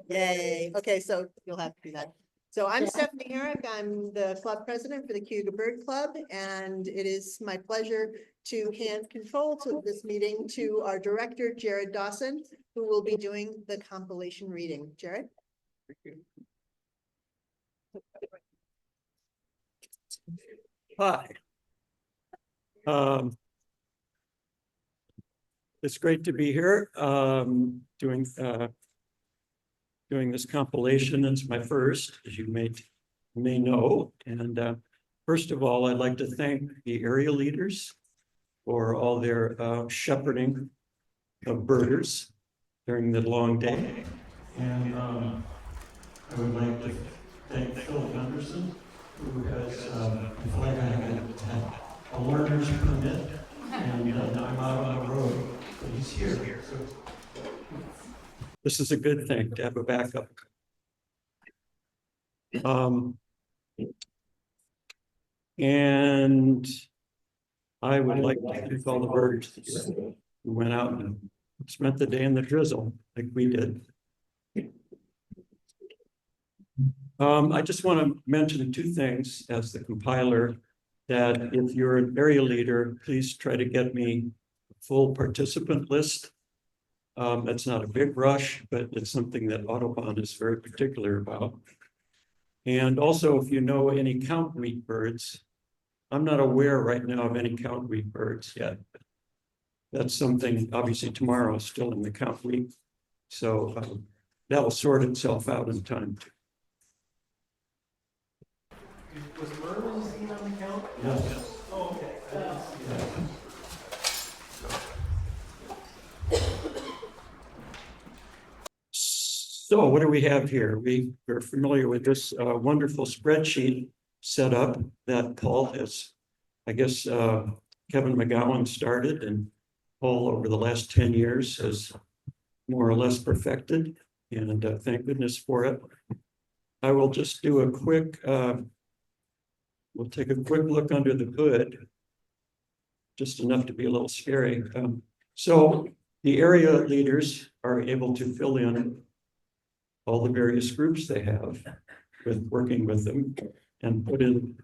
Yay. Okay, so you'll have to do that. So I'm Stephanie Herrick. I'm the club president for the Cuba Bird Club, and it is my pleasure to hand control to this meeting to our director, Jared Dawson, who will be doing the compilation reading. Jared? Hi. It's great to be here doing this compilation. It's my first, as you may know. And first of all, I'd like to thank the area leaders for all their shepherding of birders during the long day. And I would like to thank Philip Anderson, who has, I feel like I had a learner's permit, and I'm out on the road, but he's here. So this is a good thing to have a backup. And I would like to thank all the birders who went out and spent the day in the drizzle like we did. I just want to mention two things as the compiler, that if you're an area leader, please try to get me a full participant list. That's not a big rush, but it's something that Audubon is very particular about. And also, if you know any count week birds, I'm not aware right now of any count week birds yet. That's something, obviously tomorrow is still in the count week. So that'll sort itself out in time. Was Merlin seen on the count? Yes. Oh, okay. I didn't see that. So what do we have here? We're familiar with this wonderful spreadsheet setup that Paul has, I guess, Kevin McGowan started, and Paul over the last 10 years has more or less perfected, and thank goodness for it. I will just do a quick, we'll take a quick look under the hood, just enough to be a little scary. So the area leaders are able to fill in all the various groups they have with working with them and put in,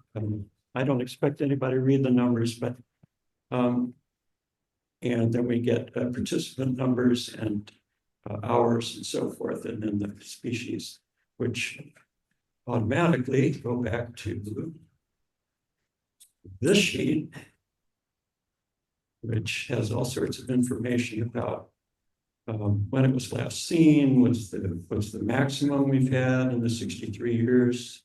I don't expect anybody to read the numbers, but, and then we get participant numbers and hours and so forth, and then the species, which automatically go back to this sheet, which has all sorts of information about when it was last seen, what's the maximum we've had in the 63 years,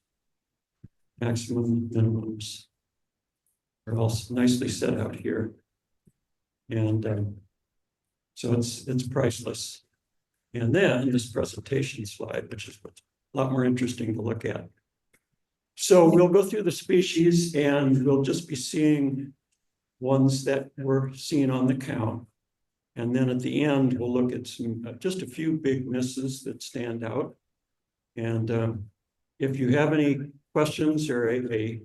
maximum minimums are all nicely set out here. And so it's priceless. And then this presentation slide, which is a lot more interesting to look at. So we'll go through the species and we'll just be seeing ones that were seen on the count. And then at the end, we'll look at some, just a few big misses that stand out. And if you have any questions or a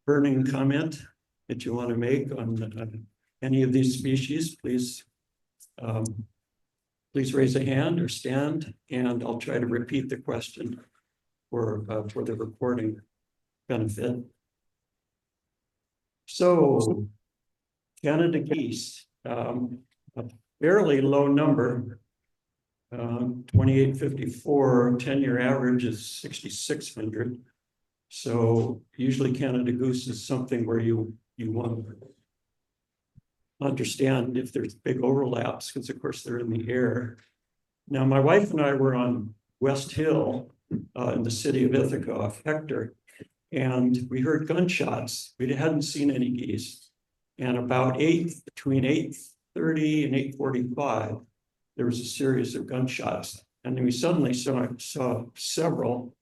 burning comment that you want to make on any of these species, please raise a hand or stand, and I'll try to repeat the question for the recording benefit. So Canada geese, a fairly low number, 2854, 10-year average is 6,600. So usually Canada goose is something where you want to understand if there's big overlaps, because of course they're in the air. Now, my wife and I were on West Hill in the city of Ithaca off Hector, and we heard gunshots. We hadn't seen any geese. And about between 8:30 and 8:45, there was a series of gunshots. And then we suddenly saw several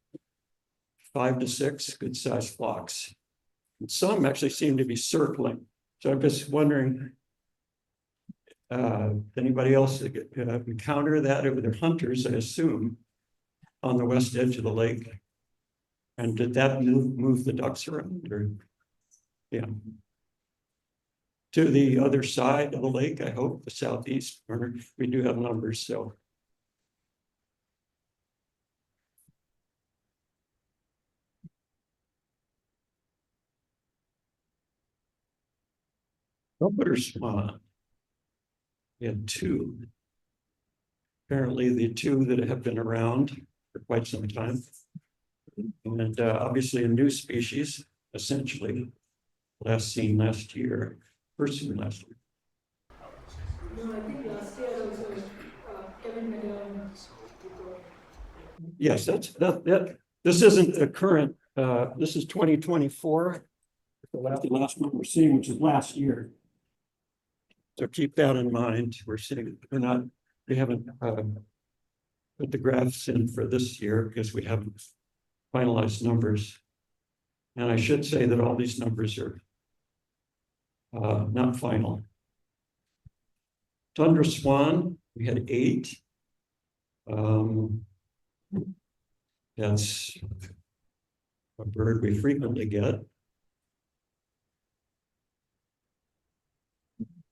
5 to 6 good-sized flocks. And some actually seemed to be circling. So I'm just wondering, anybody else encounter that? They're hunters, I assume, on the west edge of the lake. And did that move the ducks around? Or, yeah. To the other side of the lake, I hope, the southeast corner, we do have numbers, so. Trumpeter swan. We had two. Apparently the two that have been around for quite some time. And obviously a new species, essentially, last seen last year, first seen last year. No, I think last year also, Kevin McGowan. Yes, this isn't the current, this is 2024. The last one we're seeing, which is last year. So keep that in mind. We haven't put the graphs in for this year because we haven't finalized numbers. And I should say that all these numbers are not final. Tundra swan, we had 8. That's a bird we frequently get.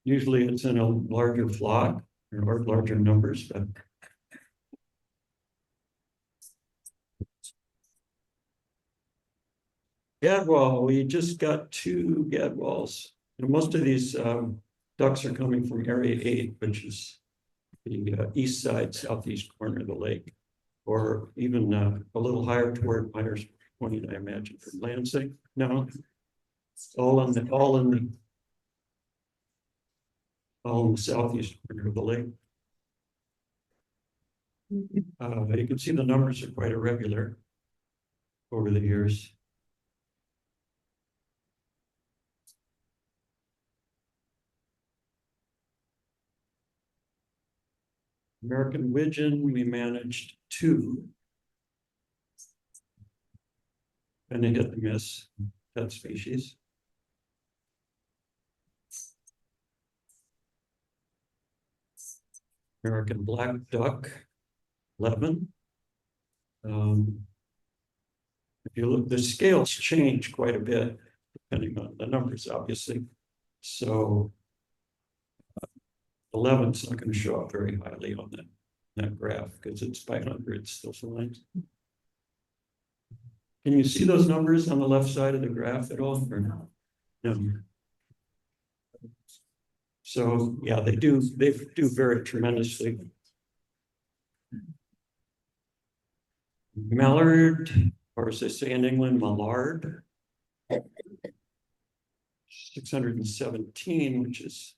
Usually it's in a larger flock or larger numbers, but gadwall, we just got 2 gadwalls. And most of these ducks are coming from Area 8, which is the east side, southeast corner of the lake, or even a little higher toward Myers Point, I imagine, from Lansing. No, all in the southeast corner of the lake. You can see the numbers are quite irregular over the years. American widgeon, we managed 2. And they hit and miss that species. American black duck, 11. If you look, the scales change quite a bit depending on the numbers, obviously. So 11 is not going to show up very highly on that graph because it's by hundreds, those lines. Can you see those numbers on the left side of the graph at all? Or no? No. So yeah, they do very tremendously. Mallard, or as they say in England, mallard. 617, which is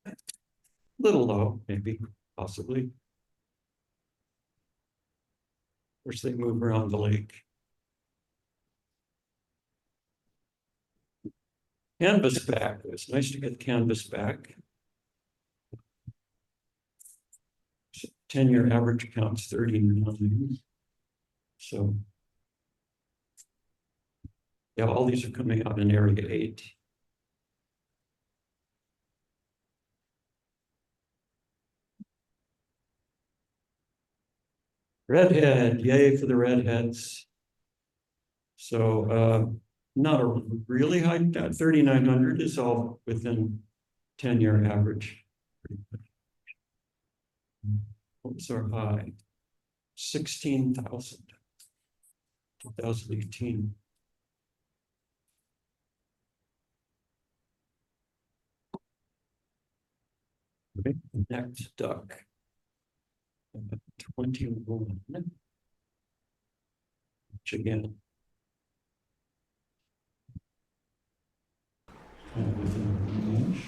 a little low, maybe, possibly. Of course, they move around the lake. Canvasback, it's nice to get canvasback. 10-year average counts 39. So, yeah, all these are coming out in Area 8. Redhead, yay for the redheads. So not a really high, 3,900 is all within 10-year average. What's our high? 16,000, 2018. Okay, next duck. 21. Which again. Within range.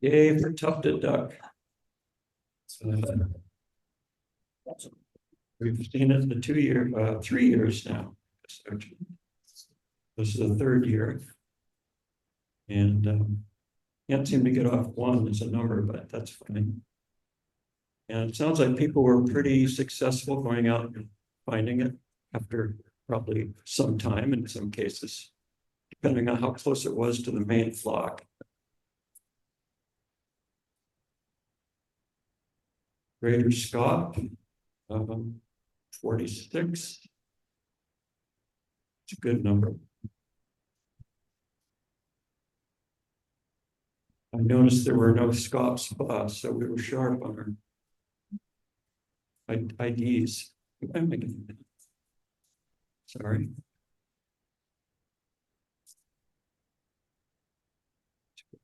Yay for tufted duck. We've seen it in the 3 years now. This is the 3rd year. And can't seem to get off 1 as a number, but that's fine. And it sounds like people were pretty successful going out and finding it after probably some time in some cases, depending on how close it was to the main flock. Greater Scott, 46. It's a good number. I noticed there were no Scott spots, so we were sharp on IDs. I'm making- Sorry.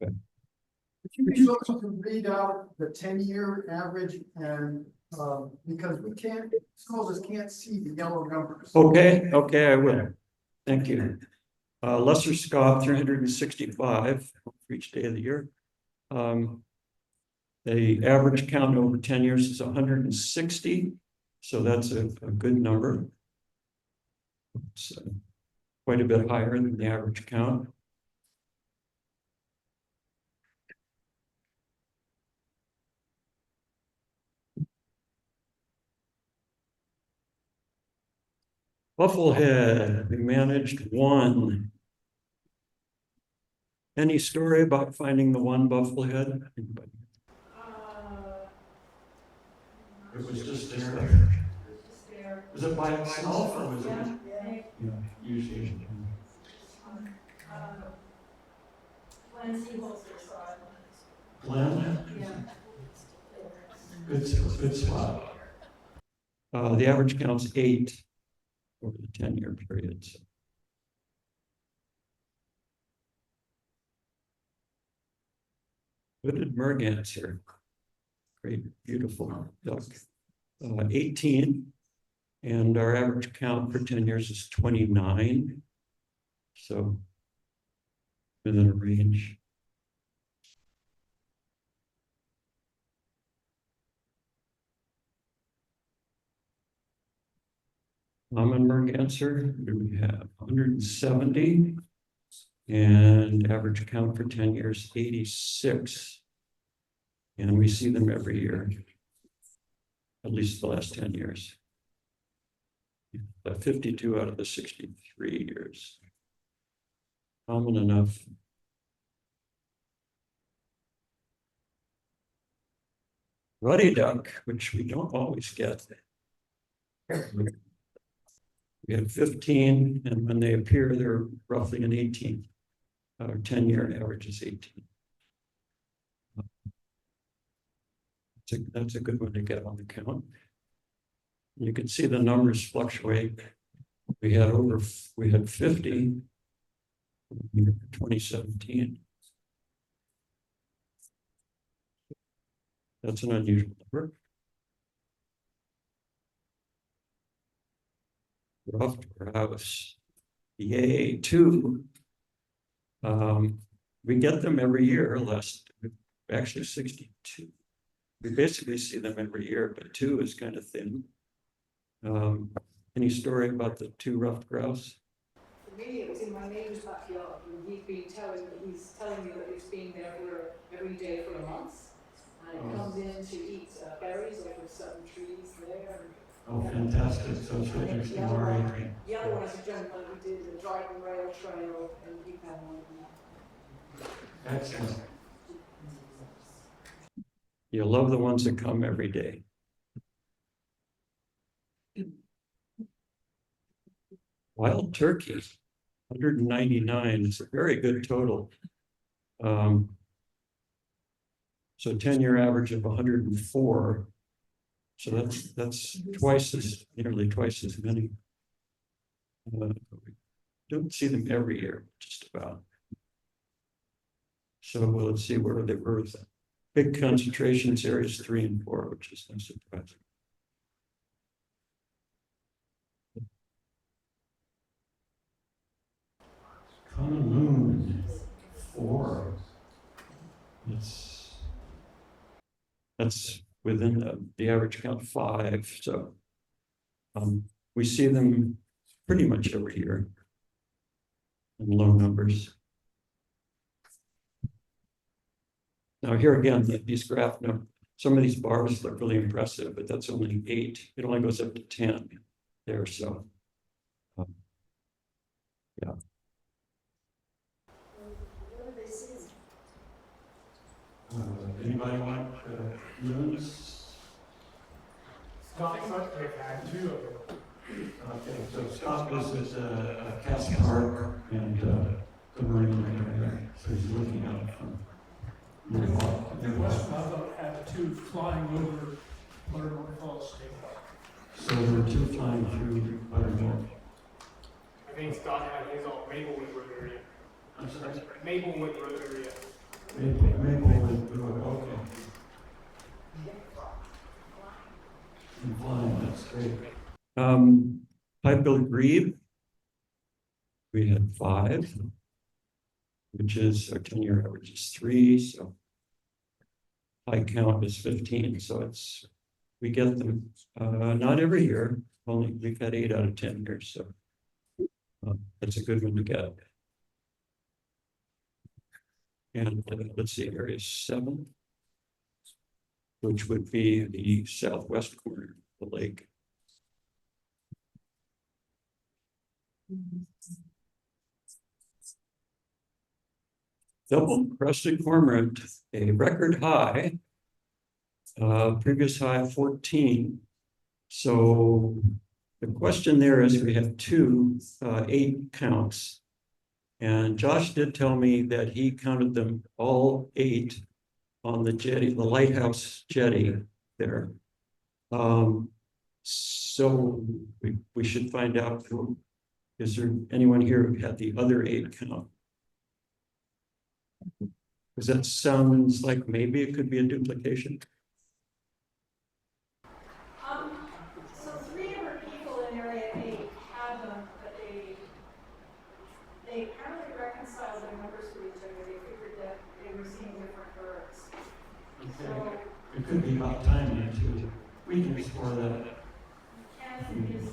If you could also read out the 10-year average and, because we can't, some of us can't see the yellow numbers. Okay, okay, I will. Thank you. Lesser Scott, 365 for each day of the year. The average count over 10 years is 160, so that's a good number. It's quite a bit higher than the average count. Bufflehead, we managed one. Any story about finding the one bufflehead? Anybody? It was just there. Was it by itself or was it? Yeah, usually. Glen? Good spot. The average count's 8 over the 10-year period. So. Hooded merganser. Great, beautiful duck. 18, and our average count for 10 years is 29. So within a range. Common merganser, we have 170, and average count for 10 years 86. And we see them every year, at least the last 10 years. 52 out of the 63 years. Common enough. Ruddy duck, which we don't always get. We have 15, and when they appear, they're roughly an 18. Our 10-year average is 18. That's a good one to get on the count. You can see the numbers fluctuate. We had 50 in 2017. That's an unusual number. Ruffed grouse, yay, 2. We get them every year, actually 62. We basically see them every year, but 2 is kind of thin. Any story about the 2 ruffed grouse? For me, it was in my neighbour's backyard, and he's telling me that it's been there for every day for a month. And it comes in to eat berries off of certain trees there. Oh, fantastic. So it's interesting. The other one is a gentleman who did the driving rail trail, and he found one. Excellent. You love the ones that come every day. Wild turkey, 199 is a very good total. So 10-year average of 104. So that's nearly twice as many. We don't see them every year, just about. So let's see where they were. Big concentrations areas 3 and 4, which is no surprise. Common loon, 4. That's within the average count 5. So we see them pretty much every year in low numbers. Now here again, these graph numbers, some of these bars look really impressive, but that's only 8. It only goes up to 10 there. So yeah. Anybody want loons? Scott had 2 of them. Okay, so Scott was at Cass Park and the marine there, so he's looking out from The West Plaza had 2 flying over Buttermilk Falls State. So there are two flying through Buttermilk. I think Scott had his on Maplewood Road area. I'm sorry? Maplewood Road area. Maplewood Road, okay. And flying, that's great. Pipe-Bill Grebe. We had 5, which is our 10-year average is 3, so high count is 15, so it's, we get them, not every year, only we've had 8 out of 10 years, so that's a good one to get. And let's see, area 7, which would be the southwest corner of the lake. Double crested cormorant, a record high. Previous high of 14. So the question there is we have 2 8 counts. And Josh did tell me that he counted them all 8 on the jetty, the lighthouse jetty there. So we should find out, is there anyone here who had the other 8 count? Because that sounds like maybe it could be a duplication. So 3 different people in area 8 had them, but they apparently reconciled their numbers with each other. They figured that they were seeing different birds. Okay. It could be about timing too. We can explore that. Ken and his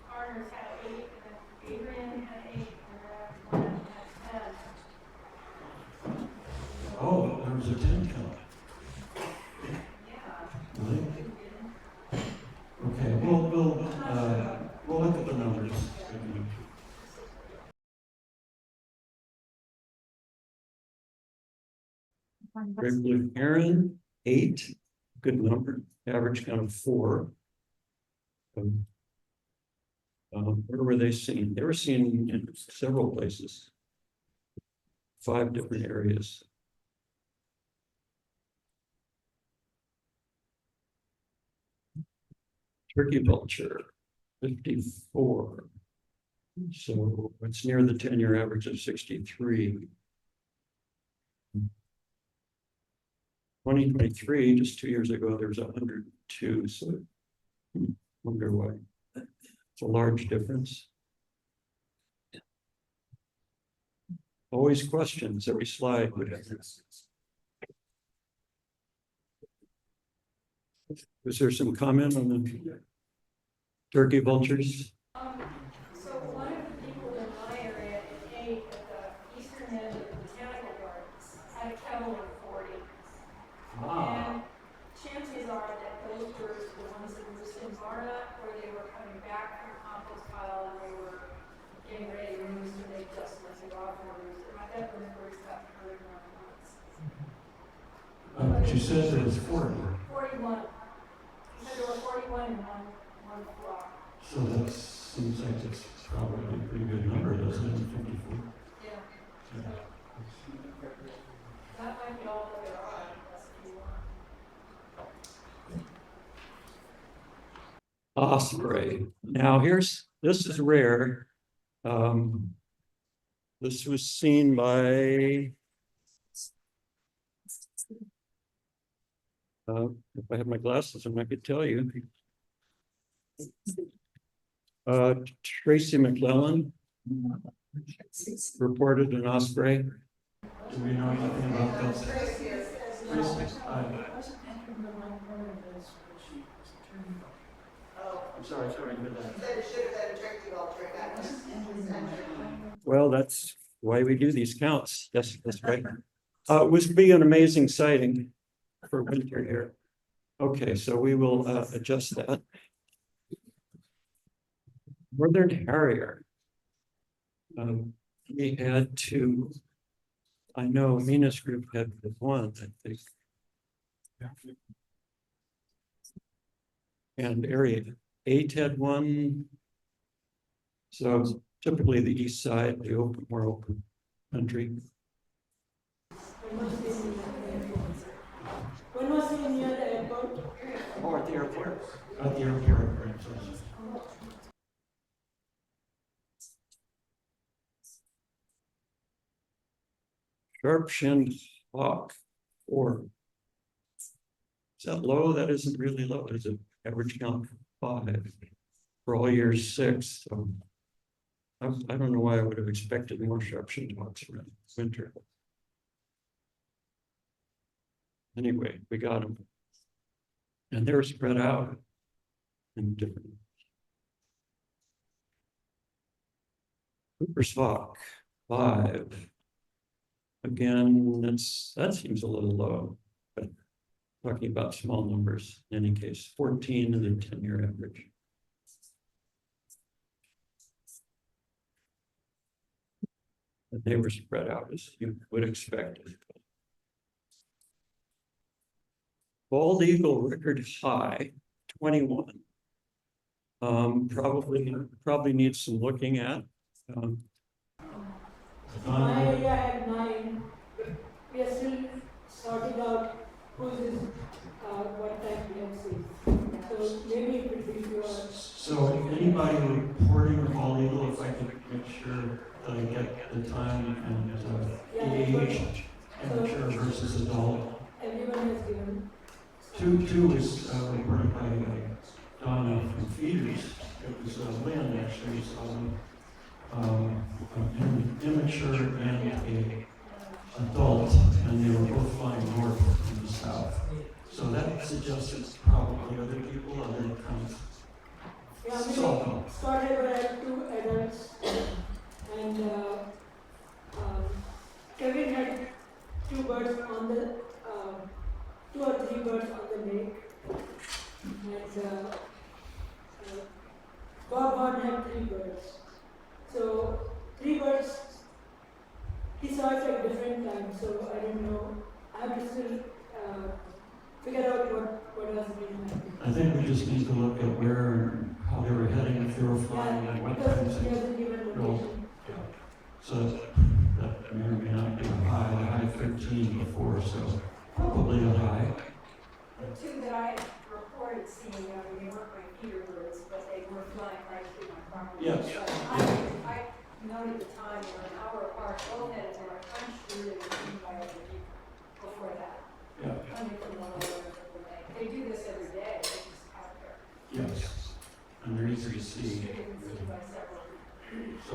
partners had 8, and then Adrian had 8, and then one had 10. Oh, there was a 10 count. Yeah. Really? Okay, we'll look at the numbers. Great blue heron, 8, good number, average count of 4. Where were they seen? They were seen in several places, 5 different areas. Turkey vulture, 54. So it's near the 10-year average of 63. 2023, just 2 years ago, there was 102. So wonder why. It's a large difference. Always questions every slide would have. Was there some comment on the turkey vultures? So one of the people in my area in 8 at the eastern end of the botanical gardens had a kettle of 40. And chances are that those birds were the ones that were just in Varna, or they were coming back from the compost pile and they were getting ready to roost, and they just went to go off and roost. And I bet those birds got another 9 months. But you said there was 40. 41. He said there were 41 in one flock. So that seems like it's probably a pretty good number, doesn't it? 54. Yeah. Yeah. That might be all that there are, unless you want. Osprey. Now this is rare. This was seen by, if I had my glasses on, I could tell you. Tracy McClellan reported an osprey. Do we know anything about that? Tracy, I'm sorry, I heard that. Well, that's why we do these counts. Yes, that's right. It would be an amazing sighting for winter here. Okay, so we will adjust that. Northern Harrier. We had 2. I know Mina's group had 1, I think. And area 8 had 1. So typically the east side, the open, more open country. When was he near the airport? Oh, I the airport. At the airport, right, so- Sharp-shinned hawk, 4. Is that low? That isn't really low, is it? Average count 5 for all years 6. So I don't know why I would have expected more sharp-shinned hawks around winter. Anyway, we got them. And they're spread out in different. Cooper's hawk, 5. Again, that seems a little low, but talking about small numbers in any case, 14 in the 10-year average. And they were spread out as you would expect. Bald eagle record high, 21. Probably needs some looking at. My area had 9, but we are still sorting out whose is what type we have seen. So maybe it would be your. So anybody reporting bald eagle, if I could make sure that I get the time and age, amateur versus adult. Everyone has given. Two was reported by Donna from Feeders. It was Lynn actually, an immature and a adult, and they were both flying north from the south. So that suggests it's probably other people, other kinds. Yeah, we started with 2 adults, and Kevin had 2 birds on the 2 or 3 birds on the lake, and Bob Horn had 3 birds. So 3 birds, he saw it at different times, so I don't know. I have to still figure out what has been happening. I think we just need to look at where, how they were heading, if they were flying, and what times. He hasn't given location. So that may or may not be a high 13 before, so probably a high. The 2 that I reported seeing, they weren't my feeder birds, but they were flying right through my property. Yes. I noted the time, they were an hour apart, both headed north. I'm sure they were seen by other people before that. Yeah. Coming from one over the lake. They do this every day, they just out there. Yes. And they're easy to see. You can see by several. So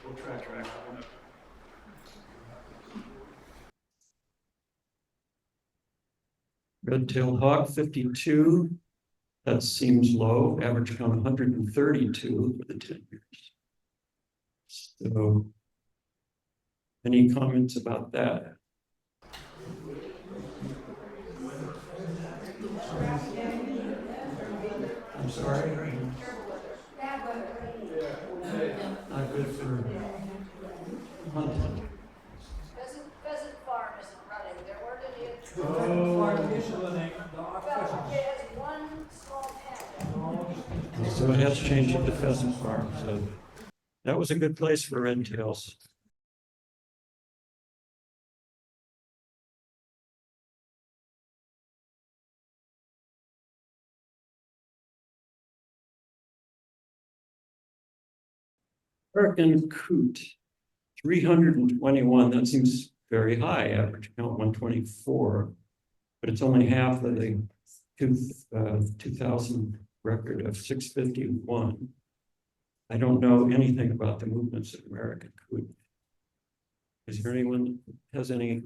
we'll track that. Red-tailed hawk, 52. That seems low. Average count 132 for the 10 years. So, any comments about that? I'm sorry. Bad weather. Not good for hunting. Pheasant farm isn't running, there weren't any. Oh. Well, it has one small pen. So it has changed to pheasant farm, so that was a good place for red tails. American coot, 321, that seems very high, average count 124, but it's only half of the 2000 record of 651. I don't know anything about the movements of American coot. Is there anyone that has any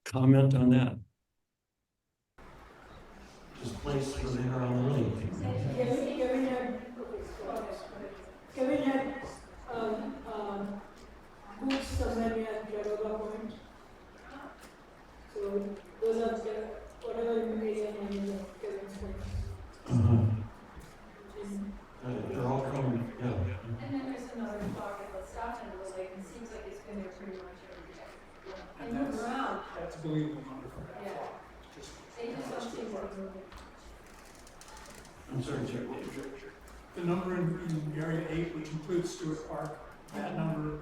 comment on that? Just place where they are on the lake. Kevin had boots somewhere near Cladova Point. So those are whatever area name is Kevin's point. They're all coming, yeah. And then there's another pocket that's stopped into the lake, and it seems like it's been there pretty much every day. And They move around, That's a believable number. yeah. They just don't seem to be moving. I'm sorry, Jack, what was your? The number in area 8, which includes Stewart Park, that number,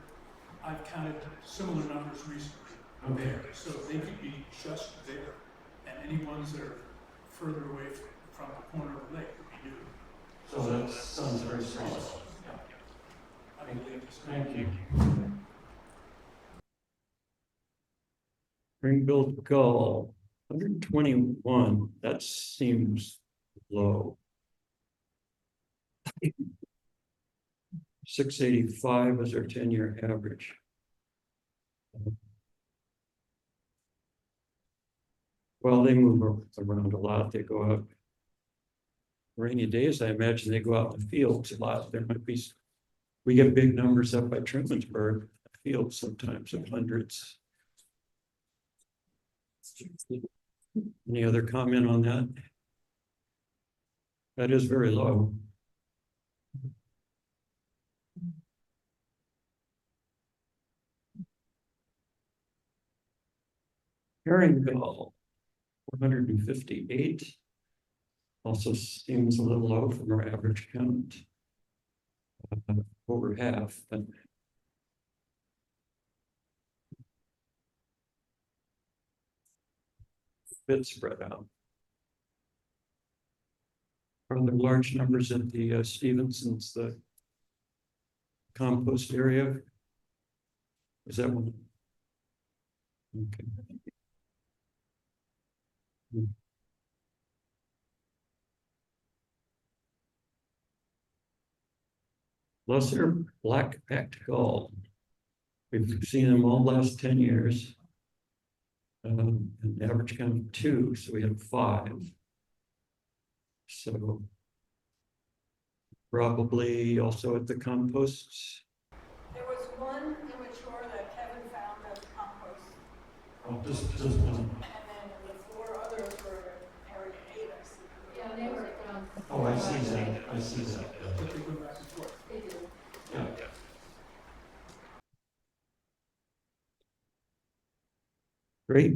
I've counted similar numbers recently there. So they could be just there. And any ones that are further away from the corner of the lake that we do. So that sounds very small. I believe it's Thank you. Ring-billed gull, 121, that seems low. 685 is our 10-year average. Well, they move around a lot. They go out. Rainy days, I imagine they go out in the fields a lot. There might be, we get big numbers up by Trumansburg fields sometimes of hundreds. Any other comment on that? That is very low. Herring gull, 458. Also seems a little low from our average count. Over half, but bit spread out. Are there large numbers at the Stevenson's, the compost area? Is that one? Okay. Lesser black-backed gull. We've seen them all last 10 years. An average count of 2, so we have 5. So probably also at the composts. There was one immature that Kevin found at the compost, Oh, just one. and then the 4 others were area 8, I see. Yeah, they were, Oh, I see that. I see that. But they go back and forth. they do. Yeah. Great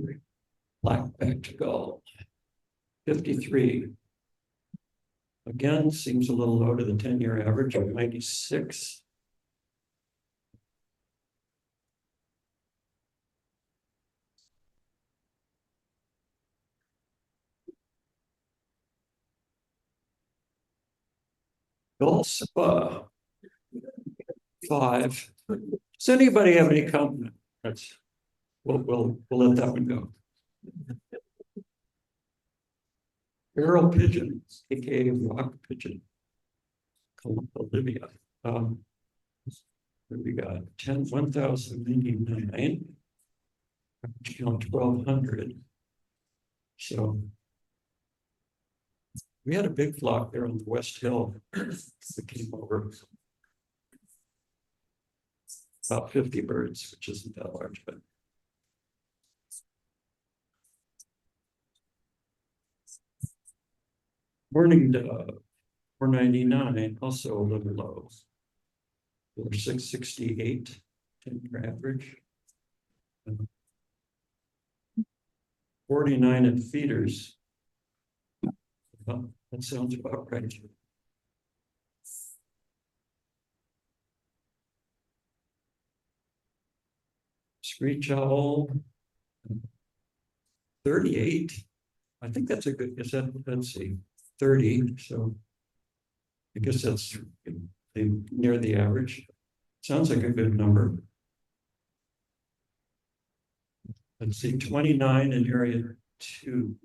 black-backed gull. 53. Again, seems a little low to the 10-year average of 96. Gull spa. 5. Does anybody have any comment? We'll let that one go. Barrel pigeon, aka rock pigeon. Olivia. We got 1,099. Count 1,200. So we had a big flock there on the West Hill that came over. About 50 birds, which isn't that large, but morning dove, 499, also a little low. Or 668, 10-year average. 49 at feeders. Well, that sounds about right. Screech owl, 38. I think that's a good, is that, let's see, 30. So I guess that's near the average. Sounds like a good number. Let's see, 29 in area 2.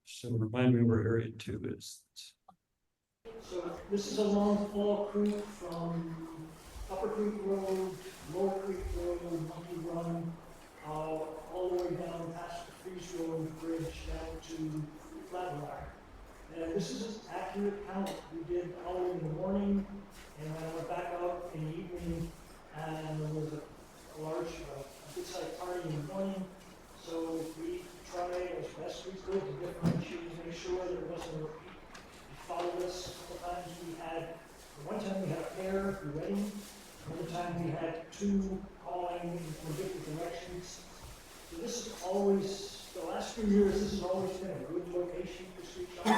So remind me where area 2 is. So this is along Fall Creek from Upper Creek Road, Lower Creek Road, Monkey Run, all the way down past the Freeze Road Bridge down to Flatwire. And this is an accurate count. We did all in the morning, and I went back out in the evening, and there was a large, good-sized party in the morning. So we tried as best we could to differentiate, to make sure there wasn't a repeat. We followed this a couple times. One time we had a pair who wedding. Another time we had 2 calling from different directions. So this is always, the last few years, this has always been a good location for screech owl. I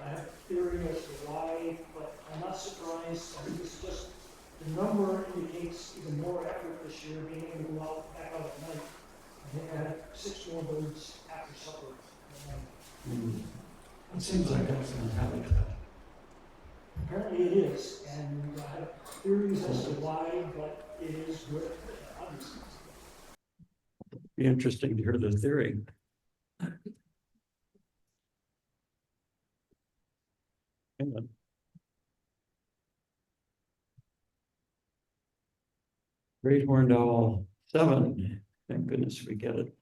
have a theory as to why, but I'm not surprised. I think it's just, the number indicates even more effort this year, being able to go out, back out at night. I think I had 6 more birds after supper. It seems like excellent habitat. Apparently it is, and I have theories as to why, but it is good, obviously. Be interesting to hear the theory. Hang on. Great horned owl 7, thank goodness we get it.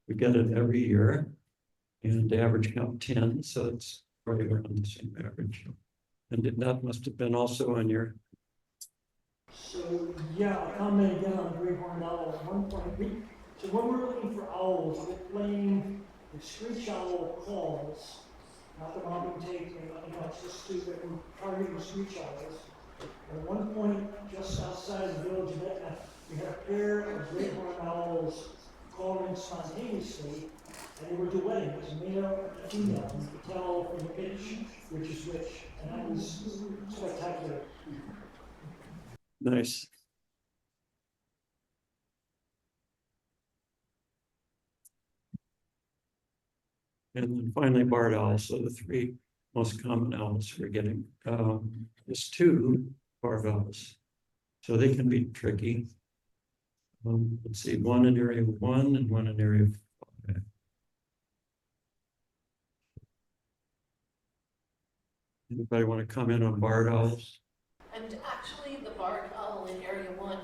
We get it every year. And the average count 10, so it's right around the same average. And that must have been also on your, So, yeah, I'll comment again on the great horned owl at one point. So when we're looking for owls, we're playing the screech owl calls, not the mountain tape, and nothing else, just to, we're targeting the screech owls. At one point, just outside the village of Ithaca, we had a pair of great horned owls calling spontaneously, and they were duetting. It was a male and a female, and you could tell from the pitch which is which, and that was spectacular. nice. And then finally barred owls, so the 3 most common owls we're getting. Is 2 barred owls. So they can be tricky. Let's see, 1 in area 1 and 1 in area 5. Anybody want to comment on barred owls? And actually, the barred owl in Area 1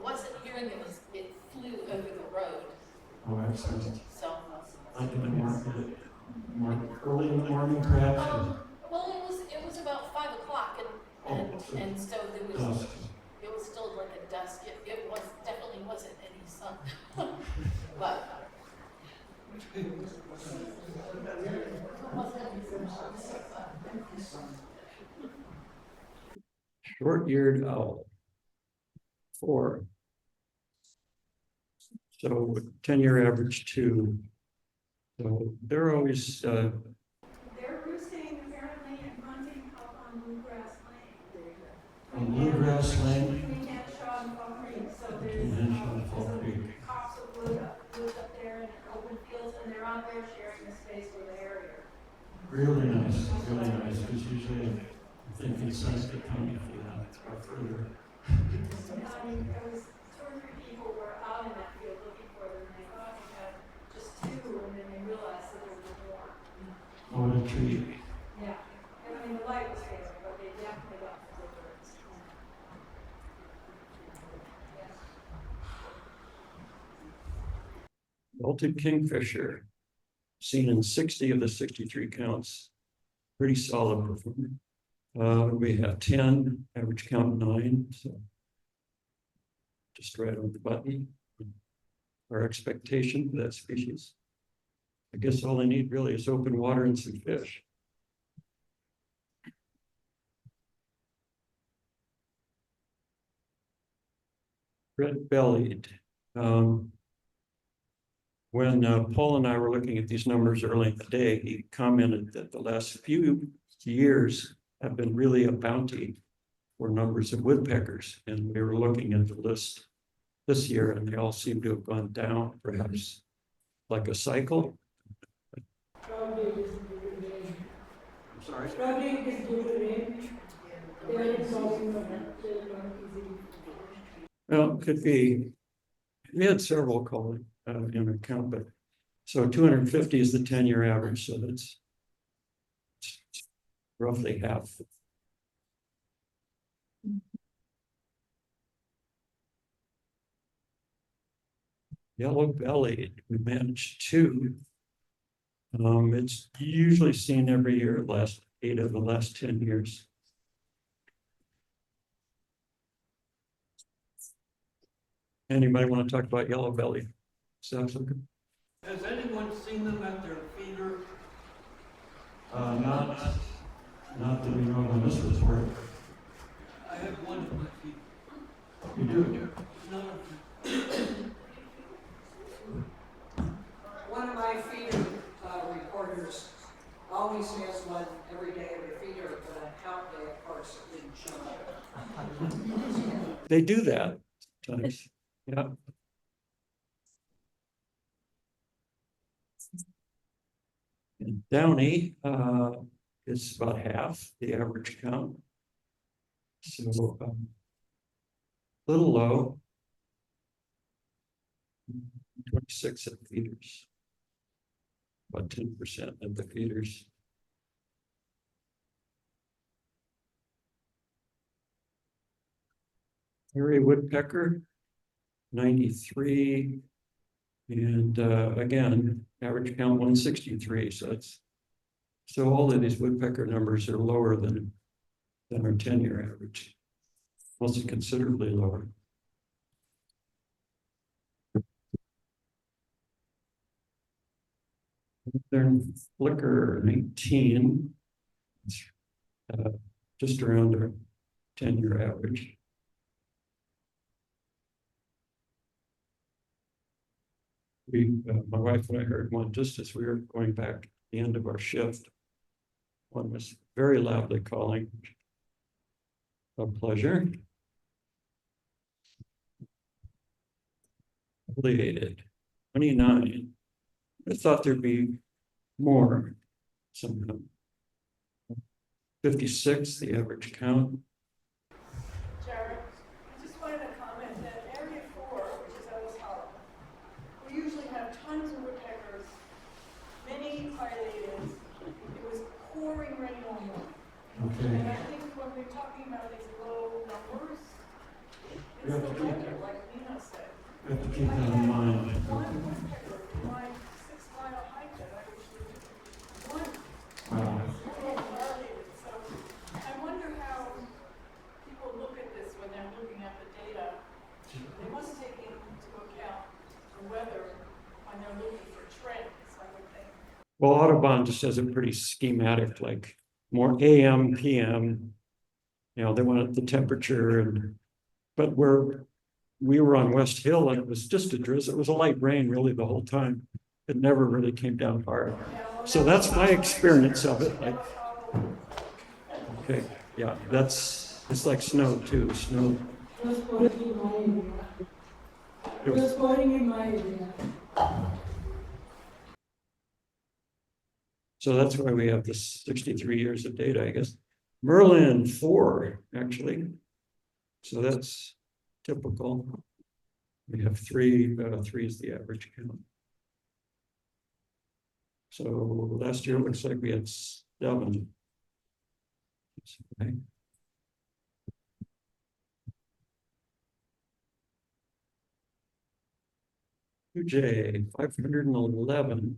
wasn't hearing it, it flew over the road. Oh, excellent. So, Like in the morning, early in the morning, perhaps? well, it was about 5 o'clock, and so there was, it was still like a dusk. It was definitely wasn't any sun, but. Short-eared owl. 4. So 10-year average 2. So they're always, They're roosting apparently and hunting up on Bluegrass Lane. on Bluegrass Lane. Between Henshaw and Fall Creek, so Between Henshaw and Fall Creek. cops have lived up there in open fields, and they're out there sharing the space with the area. Really nice, because usually I think it's nice to come for that, or further. I mean, there was 2 or 3 people were out in that field looking for them, and they thought they had just 2, and then they realized that there were more. Oh, what a treat. Yeah, and I mean, the light was there, but they definitely got the birds. Belted kingfisher, seen in 60 of the 63 counts. Pretty solid performer. We have 10, average count 9, so just right on the button. Our expectation for that species. I guess all they need really is open water and some fish. Red-bellied. When Paul and I were looking at these numbers early in the day, he commented that the last few years have been really a bounty for numbers of woodpeckers. And we were looking at the list this year and they all seem to have gone down, perhaps like a cycle. Probably it isn't the good name. I'm sorry. Probably it isn't the good name. They're insulting them, they're not easy. Well, could be. We had several calling in account, but so 250 is the 10-year average, so that's roughly half. Yellow-bellied, we managed 2. It's usually seen every year, last 8 of the last 10 years. Anybody want to talk about yellow-bellied? Sounds like Has anyone seen them at their feeder? not that we know of on this report. I have one at my feet. You do? No, One of my feeder reporters always has one every day of the feeder, but on count day, of course, it didn't show up. They do that sometimes. Yeah. And Downey, is about half the average count. So, little low. 26 at feeders. About 10% of the feeders. Hairy woodpecker, 93. And again, average count 163. So all of these woodpecker numbers are lower than our 10-year average. Also considerably lower. Northern flicker 19. It's, just around our 10-year average. My wife and I heard one just as we were going back at the end of our shift. One was very loudly calling. A pleasure. Affiliated 29. I thought there'd be more somehow. 56, the average count. Jared, I just wanted to comment that Area 4, which is Ellis Hollow, we usually have tons of woodpeckers, many pileated. It was pouring rain on them. And I think when we're talking about these low numbers, it's the weather, like Nina said. I have to keep that in mind. One woodpecker in my 6-mile hike that I usually do. One. Wow. So I wonder how people look at this when they're looking at the data. They must take into account the weather when they're looking for trends, I would think. Well, Audubon just has a pretty schematic, like more AM, PM. You know, they wanted the temperature, but we were on West Hill and it was just a drizzle. It was a light rain really the whole time. It never really came down hard. So that's my experience of it. Like, okay, yeah, it's like snow too. Snow. Just voting in my area. It was- Just voting in my area. So that's why we have this 63 years of data, I guess. Merlin 4, actually. So that's typical. We have 3, 3 is the average count. So last year it looks like we had 7. Okay. J 511.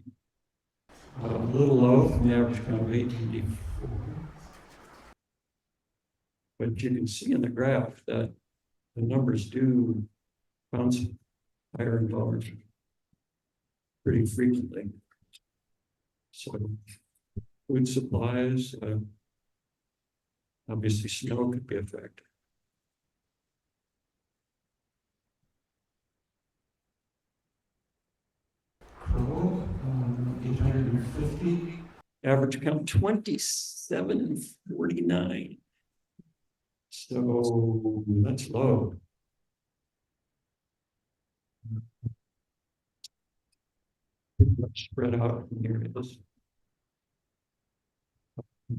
A little low from the average count of 894. But you can see in the graph that the numbers do bounce higher and lower pretty frequently. So food supplies, obviously snow could be a factor. Crow, 850. Average count 2749. So that's low. Pretty much spread out in areas.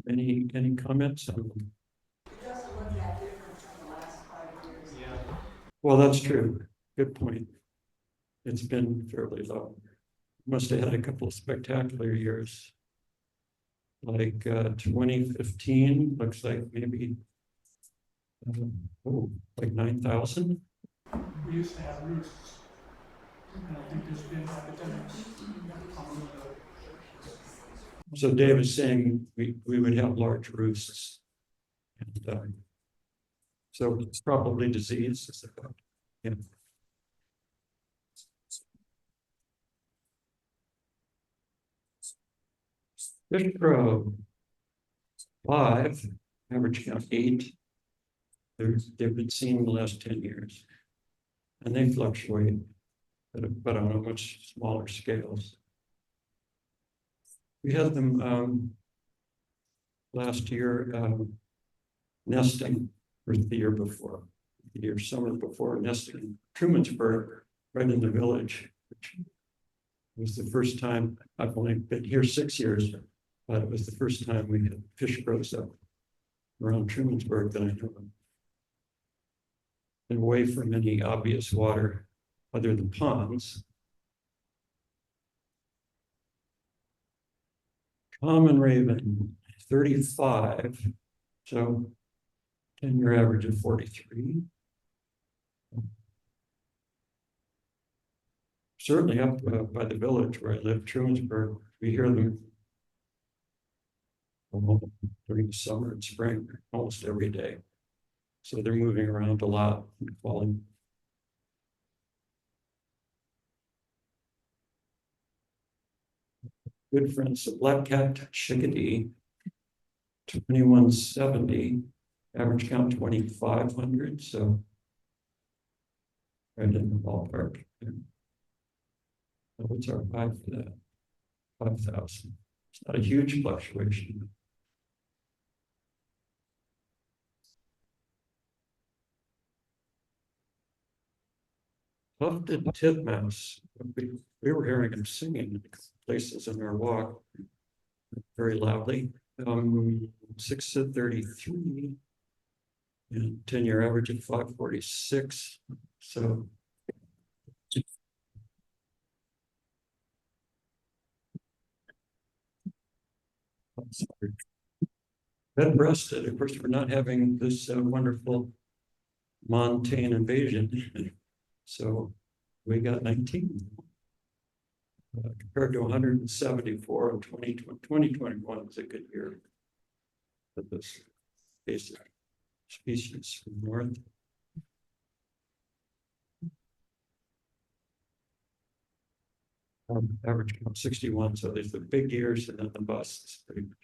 Any comments on? It doesn't look that different from the last 5 years. Yeah. Well, that's true. Good point. It's been fairly low. Must have had a couple of spectacular years. Like 2015, looks like maybe like 9,000. We used to have roosts. And I think there's been epidemics. So Dave is saying we would have large roosts. And, so it's probably disease. Yeah. Fish crow 5, average count 8. They've been seen in the last 10 years. And they fluctuate, but on a much smaller scales. We had them last year nesting, or the year before, summer before, nesting in Trumansburg, right in the village, which was the first time, I've only been here 6 years, but it was the first time we had fish grows up around Trumansburg that I know of. And away from any obvious water other than ponds. Common raven, 35, so 10-year average of 43. Certainly up by the village where I live, Trumansburg, we hear them during the summer and spring, almost every day. So they're moving around a lot and falling. Good friends, black cap chickadee, 2170, average count 2,500, so right in the ballpark. What's our high for that? 5,000. It's not a huge fluctuation. Tufted titmouse. We were hearing him singing in places in our walk very loudly. 6 to 33 and 10-year average of 546. So bed breasted. Of course, we're not having this wonderful montane invasion. So we got 19 compared to 174 in 2021 was a good year for this basic species from north. Average count 61, so there's the big years and then the busts pretty much.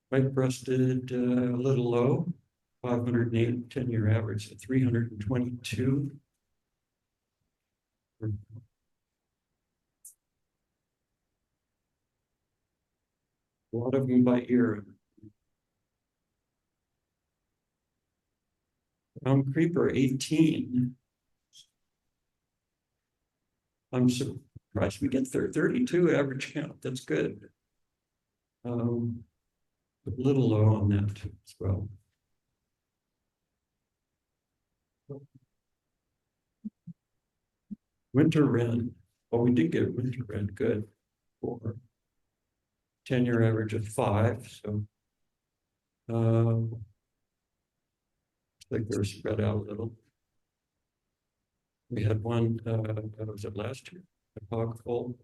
White-breasted, a little low, 508, 10-year average of 322. A lot of them by ear. Brown creeper, 18. I'm surprised we get 32 average count. That's good. A little low on that too, as well. Winter wren. Well, we did get winter wren good for 10-year average of 5. So I think they're spread out a little. We had one, that was it last year, a hogful.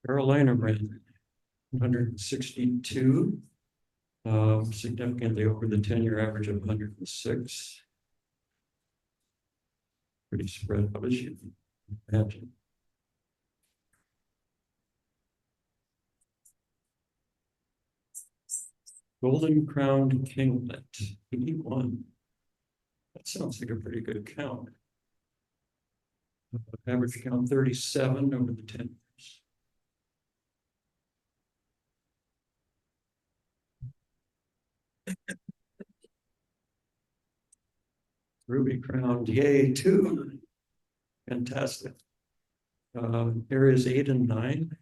Carolina wren, 162, significantly over the 10-year average of 106. Pretty spread out as you can imagine. Golden crowned kinglet, 81. That sounds like a pretty good count. Average count 37 over the 10 years. Ruby crowned, yay, 2. Fantastic. Areas 8 and 9.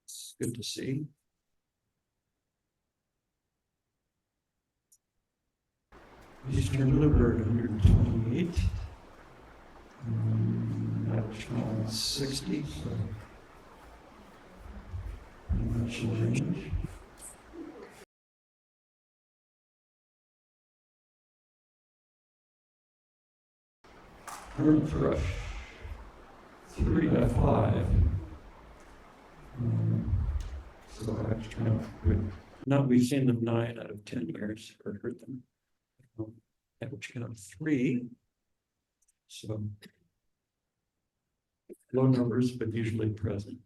It's good to see. Eastern bluebird, 128. Average 60. So much range. Current thrush, 3 to 5. So average count good. Not, we've seen them 9 out of 10 years or heard them. Average count 3. So low numbers, but usually present.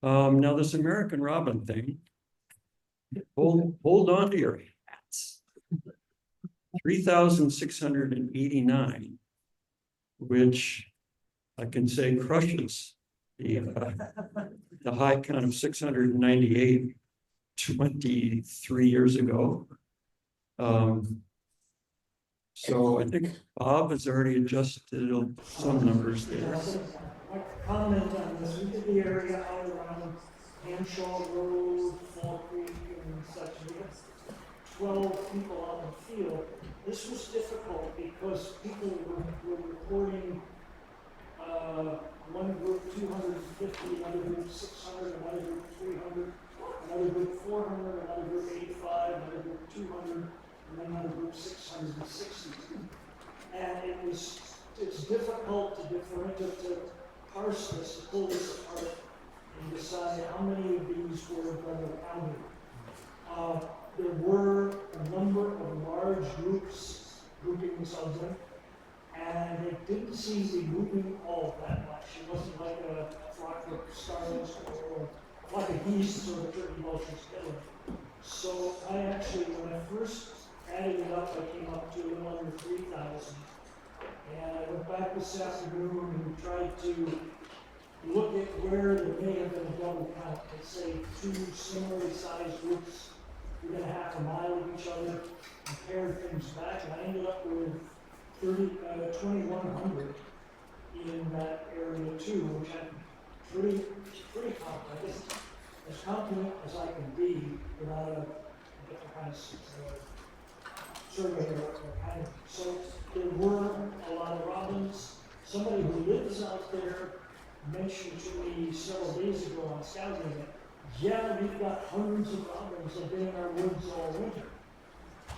Now this American robin thing, hold on to your hats. 3,689, which I can say crushes the high count of 698 23 years ago. So I think Bob has already adjusted some numbers there. My comment on this, we did the area out around Hanshaw Road, Fall Creek and such. We had 12 people out in the field. This was difficult because people were reporting one group 250, another group 600, another group 300, another group 400, another group 85, another group 200, and then another group 660. And it's difficult to parse this, to pull this apart and decide how many of these were Brother County. There were a number of large groups grouping themselves in, and it didn't seem to be moving all that much. It wasn't like a flock of starlings or a flock of geese or a turkey vultures killing. So I actually, when I first added it up, I came up to a little under 3,000. And I went back this afternoon and tried to look at where there may have been a double count. Let's say two similarly sized groups within a half a mile of each other, compared things back, and I ended up with 2,100 in that area too, which I'm pretty confident. I guess as confident as I can be without a different kind of survey or kind of. So there were a lot of robins. Somebody who lives out there mentioned to me several days ago on scouting that, yeah, we've got hundreds of robins that have been in our woods all winter.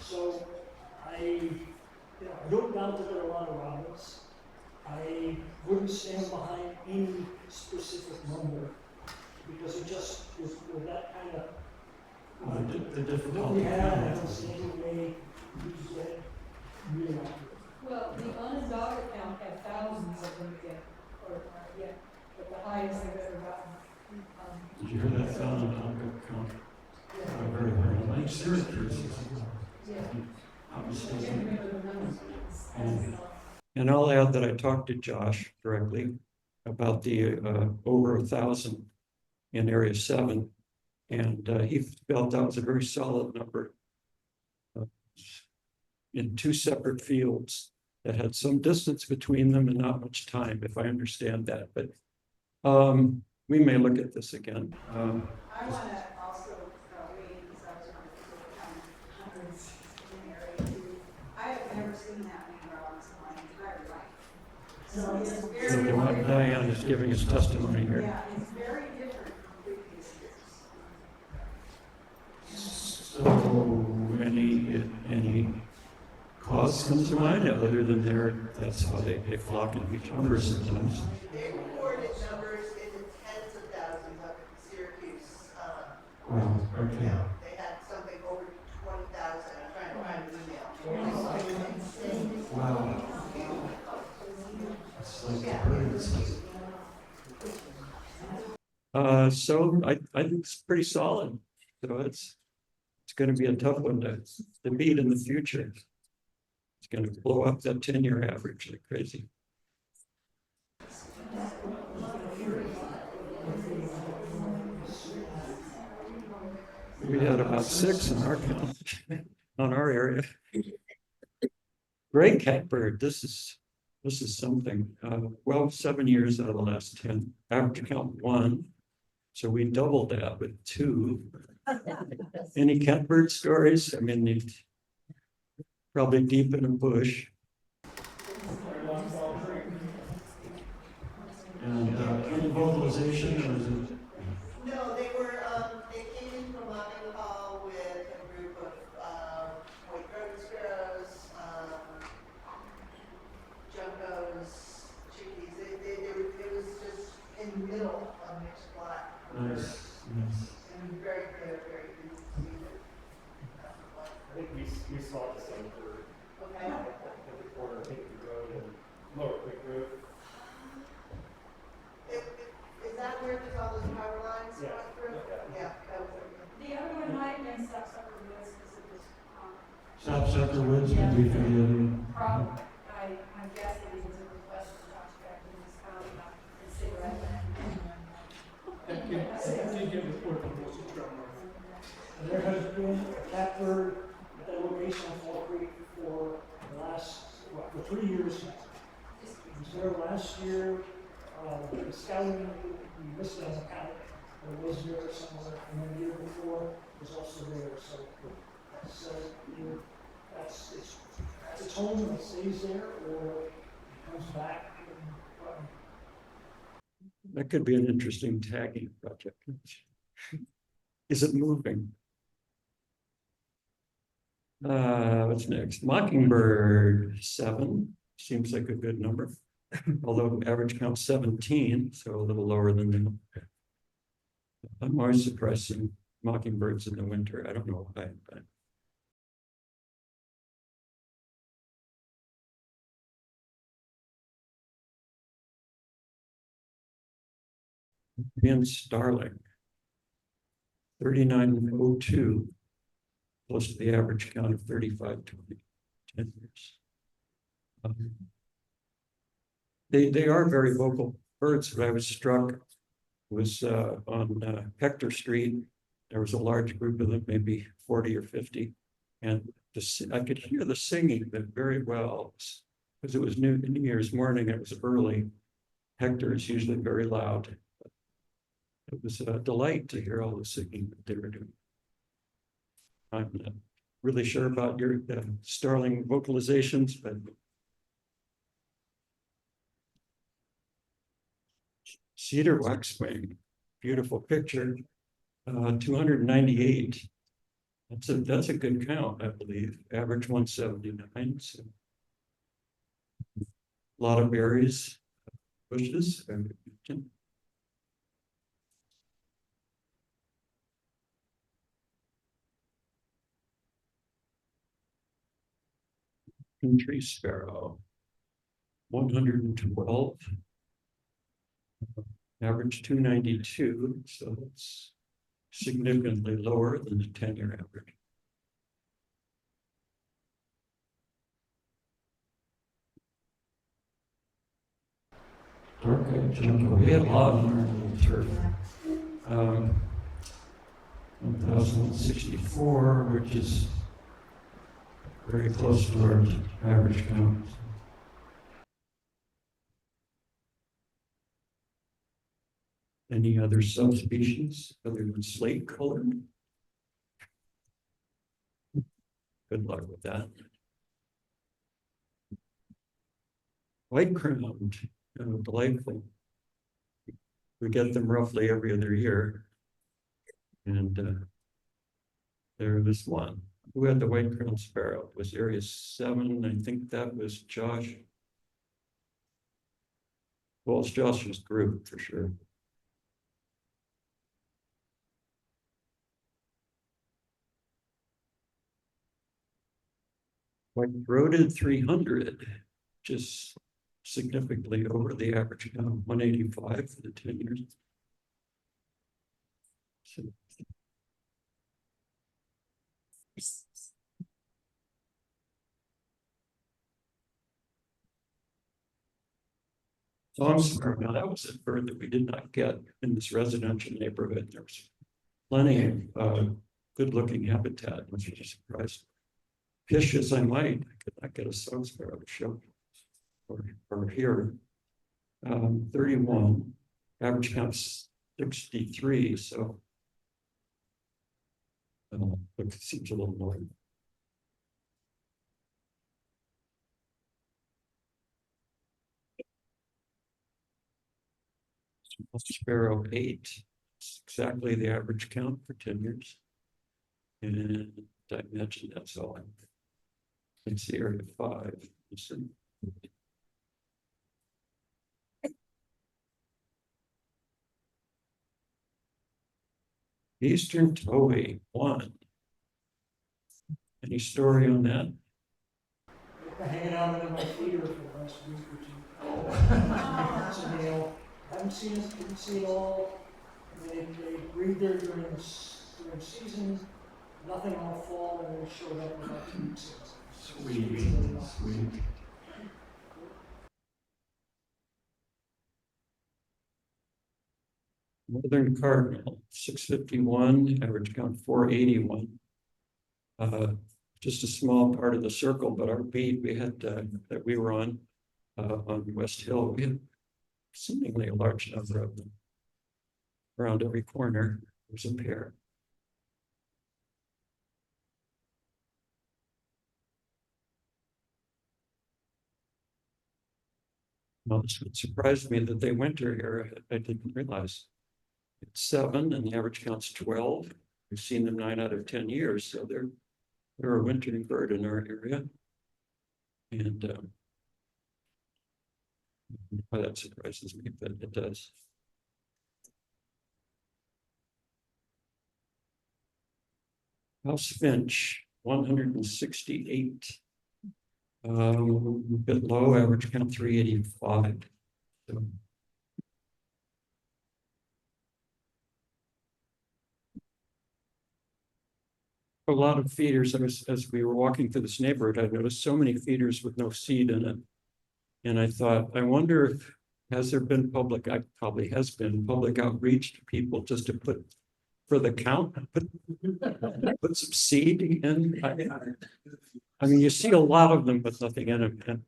So I don't doubt that there are a lot of robins. I wouldn't stand behind any specific number because it just was with that kind of The what difficulty. we had, I don't see any way we could get really accurate. Well, the unadopted count had thousands of them again, but the highest I've ever gotten. Did you hear that sound? Count. Very hard. Like Syracuse. And I'll add that I talked to Josh directly about the over 1,000 in Area 7, and he felt that was a very solid number in two separate fields that had some distance between them and not much time, if I understand that. But we may look at this again. I want to also weigh in, because I was wondering if there were hundreds in area two. I have never seen that many robins in my entire life. So it's So very, they want Diane is giving us testimony here. yeah, it's very different from previous years. So any cause comes to mind other than that's how they flock in huge numbers sometimes. They reported numbers in the tens of thousands up in Syracuse. Wow, okay. They had something over 20,000. I'm trying to find an email. Wow. It's like the birds. So I think it's pretty solid. So it's going to be a tough one to beat in the future. It's going to blow up that 10-year average like crazy. We had about 6 in our count on our area. Gray catbird, this is something. Well, 7 years out of the last 10. Average count 1. So we doubled that with 2. Any catbird stories? I mean, they're probably deep in a bush. And any vocalization, or is it? No, they came in from Hall with a group of white throated sparrows, juncos, chickies. It was just in the middle of mixed black. Nice. And very good, very good to see it. I think we saw the same bird Okay. at the corner of Hickory Road and Lower Creek Road. Is that where there's all those power lines Yeah. going through? Yeah, that was it. The other one might have been Sapsucker Woods, because it was, Sapsucker Woods would be for the other one. I'm guessing because it was Western Prospect in this county. 3 years now. He was there last year, the scouting, we missed an account, but was there somewhere, and then the year before was also there, so that's, it's its home, and it stays there, or it comes back. That could be an interesting tagging project. Is it moving? What's next? Mockingbird 7 seems like a good number, although average count 17, so a little lower than them. I'm always surprised seeing mockingbirds in the winter. I don't know why, but. And starling. 3902. Close to the average count of 3520, 10 years. They are very vocal birds, but I was struck was on Hector Street. There was a large group of them, maybe 40 or 50. And I could hear the singing very well because it was New Year's morning, it was early. Hector is usually very loud. It was a delight to hear all the singing that they were doing. I'm not really sure about your starling vocalizations, but cedar waxwing, beautiful picture, 298. That's a good count, I believe. Average 179. So a lot of berries, bushes. Country sparrow, 112. Average 292, so it's significantly lower than the 10-year average. Dark-eyed junco, we had a lot of them turf. 1064, which is very close to our average count. Any other subspecies other than slate colored? Good luck with that. White crowned, delightful. We get them roughly every other year. And there was one. Who had the white crowned sparrow? It was area 7. I think that was Josh. Well, it's Josh's group for sure. White-throated 300, just significantly over the average count, 185 for the 10 years. So, song sparrow, now that was a bird that we did not get in this residential neighborhood. There was plenty of good-looking habitat, which was a surprise. Fish as I might, I could not get a song sparrow to show or here. 31, average count 63, so it seems a little more. Sparrow 8, it's exactly the average count for 10 years. And I imagine that's all. It's the area 5. Listen. Eastern towhee 1. Any story on that? I've been hanging out in my feeder for the last week or two. It's a male. I haven't seen it, didn't see it all. They breed there during season, nothing all fall, and they showed up about 2 weeks ago. Sweet. Northern cardinal, 651, average count 481. just a small part of the circle, but our beat we had that we were on West Hill, we had seemingly a large number of them. Around every corner, there's a pair. Well, it surprised me that they winter here. I didn't realize. It's 7 and the average count's 12. We've seen them 9 out of 10 years, so they're a wintering bird in our area. And why that surprises me, but it does. House finch, 168. A bit low, average count 385. So. A lot of feeders. As we were walking through this neighborhood, I noticed so many feeders with no seed in it. And I thought, I wonder if, has there been public, I probably has been public outreach to people just to put for the count, put some seed in. I mean, you see a lot of them with nothing in them.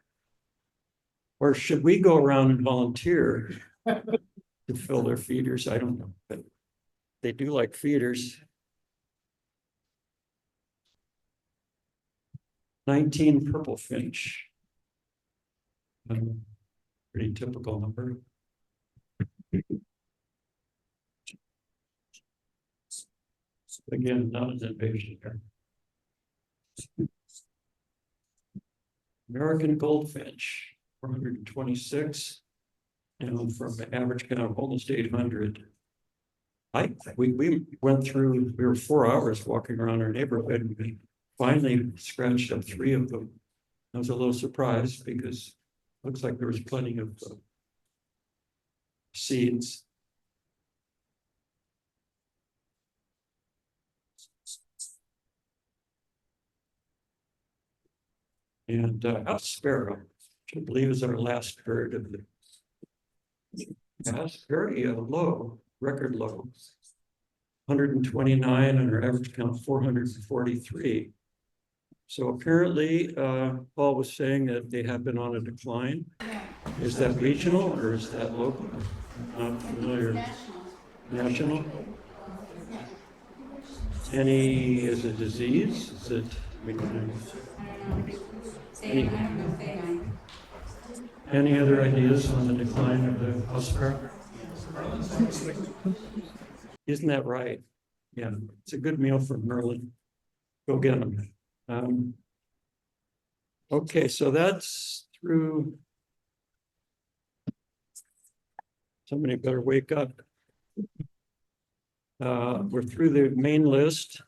Or should we go around and volunteer to fill their feeders? I don't know, but they do like feeders. 19 purple finch. Pretty typical number. Again, not an invasion here. American goldfinch, 426, and from an average count of almost 800. We went through, we were 4 hours walking around our neighborhood, and we finally scratched up 3 of them. I was a little surprised because it looks like there was plenty of seeds. And house sparrow, which I believe is our last bird of the. That's very low, record low. 129 and our average count 443. So apparently, Paul was saying that they have been on a decline. Is that regional or is that local? Not familiar. National? Is it disease? Is it? Any other ideas on the decline of the house sparrow? Isn't that right? Yeah, it's a good meal for Merlin. Go get them. Okay, so that's through. Somebody better wake up. We're through the main list.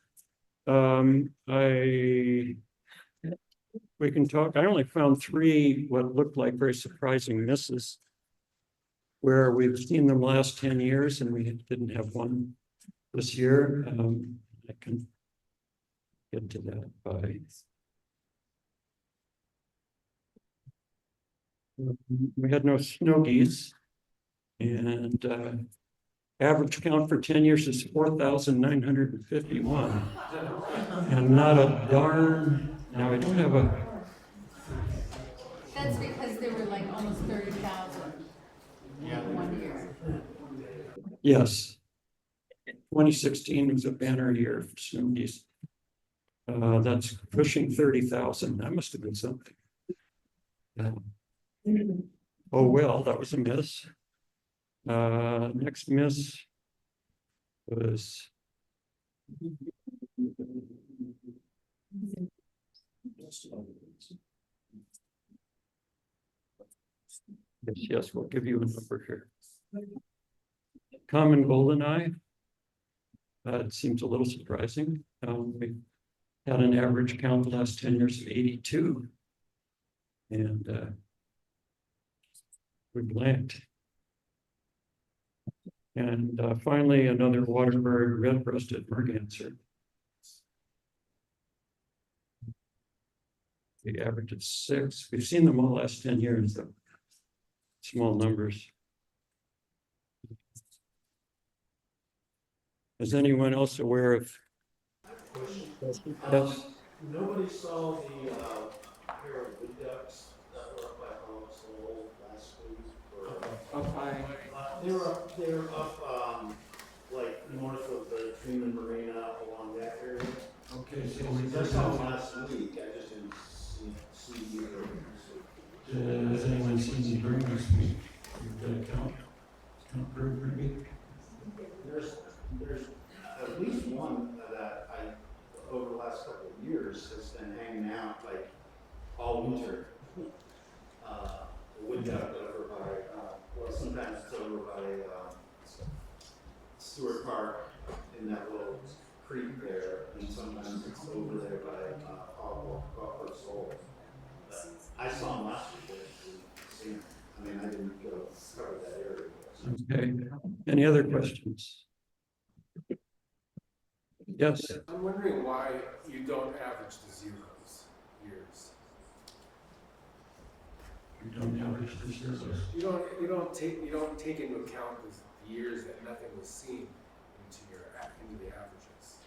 We can talk. I only found 3 what looked like very surprising misses, where we've seen them last 10 years and we didn't have one this year. I can get to that by. We had no snow geese, and average count for 10 years is 4,951, and not a darn. Now I don't have a. That's because there were like almost 30,000 one year. Yes. 2016 was a banner year for snow geese. That's pushing 30,000. That must have been something. Oh, well, that was a miss. Next miss was. Yes, we'll give you a number here. Common goldeneye. It seems a little surprising. We had an average count the last 10 years of 82. And we blanked. And finally, another waterbird, red-breasted merganser. The average is 6. We've seen them all the last 10 years, though. Small numbers. Is anyone else aware of? Yes. Nobody saw the, pair of wood ducks that were up by Hollow Soul last week, or? Up high. They were up, like north of the Freeman Marina along that area. Okay, so I saw them last week, I just didn't see you this week. has anyone seen the bird this week? You've got a count bird maybe? There's at least one that over the last couple of years, has been hanging out like all winter. Wood duck over by, well, sometimes it's over by, Stewart Park in that little creek there, and sometimes it's over there by, Hogwarts Hole. I saw him last week, I mean, I didn't go cover that area. Okay, any other questions? Yes, I'm wondering why you don't average the zeros years. you don't average the zeros. You don't take into account the years that nothing was seen into the averages.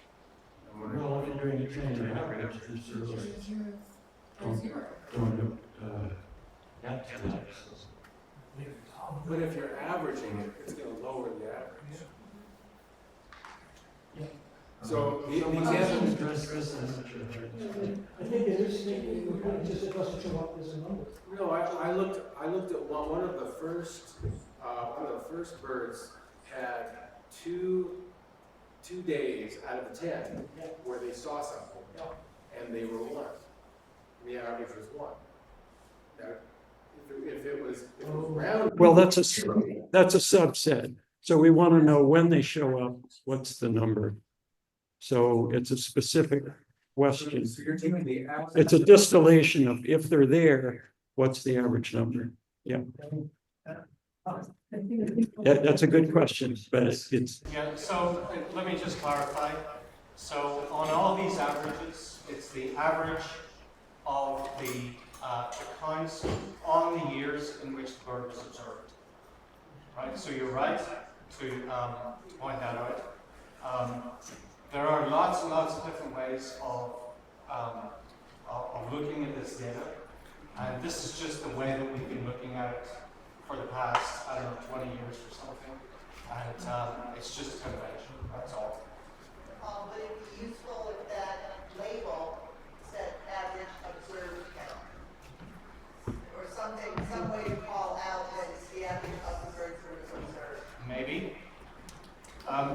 I'm wondering. Well, if you're doing a training average, the zeros don't add to that. But if you're averaging it, it's going to lower the average. So the example. I think it is, it doesn't show up as a number. No, I looked at one of the first birds had two days out of the 10 where they saw something, and they were 1. The average was 1. Now, if it was round. Well, that's a subset. So we want to know when they show up, what's the number? So it's a specific question. So you're taking the average. It's a distillation of if they're there, what's the average number? Yeah. That's a good question, but it's. Yeah, so let me just clarify. So on all these averages, it's the average of the counts on the years in which the bird was observed. Right, so you're right to point that out. There are lots and lots of different ways of looking at this data, and this is just the way that we've been looking at it for the past, I don't know, 20 years or something, and it's just a convention, that's all. Would it be useful if that label said average observed count? Or something, some way to call out that it's the average of the birds that was observed? Maybe.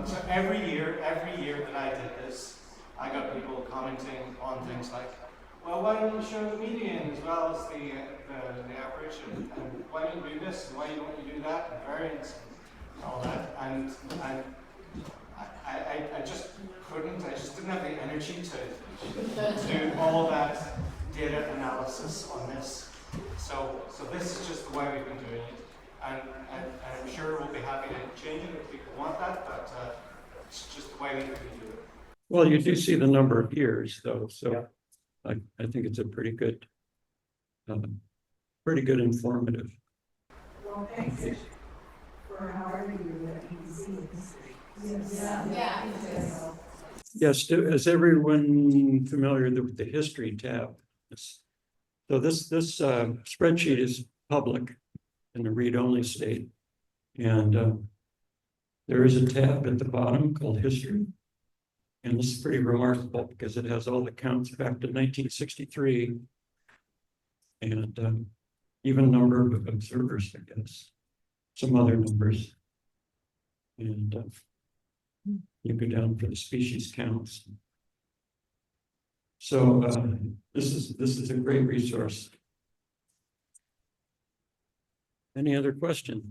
So every year that I did this, I got people commenting on things like, well, why don't you show the median as well as the average, and why don't you do this, and why don't you do that, and variance, and all that, and I just couldn't, I just didn't have the energy to do all that data analysis on this. So this is just the way we've been doing it. And I'm sure we'll be happy to change it if people want that, but it's just the way we do it. Well, you do see the number of years though, so I think it's a pretty good informative. Well, thanks for however you can see this. Yeah. Yes, is everyone familiar with the history tab? So this spreadsheet is public in the read-only state, and there is a tab at the bottom called History, and this is pretty remarkable because it has all the counts back to 1963, and even number of observers, I guess, some other numbers, and you go down for the species counts. So this is a great resource. Any other questions?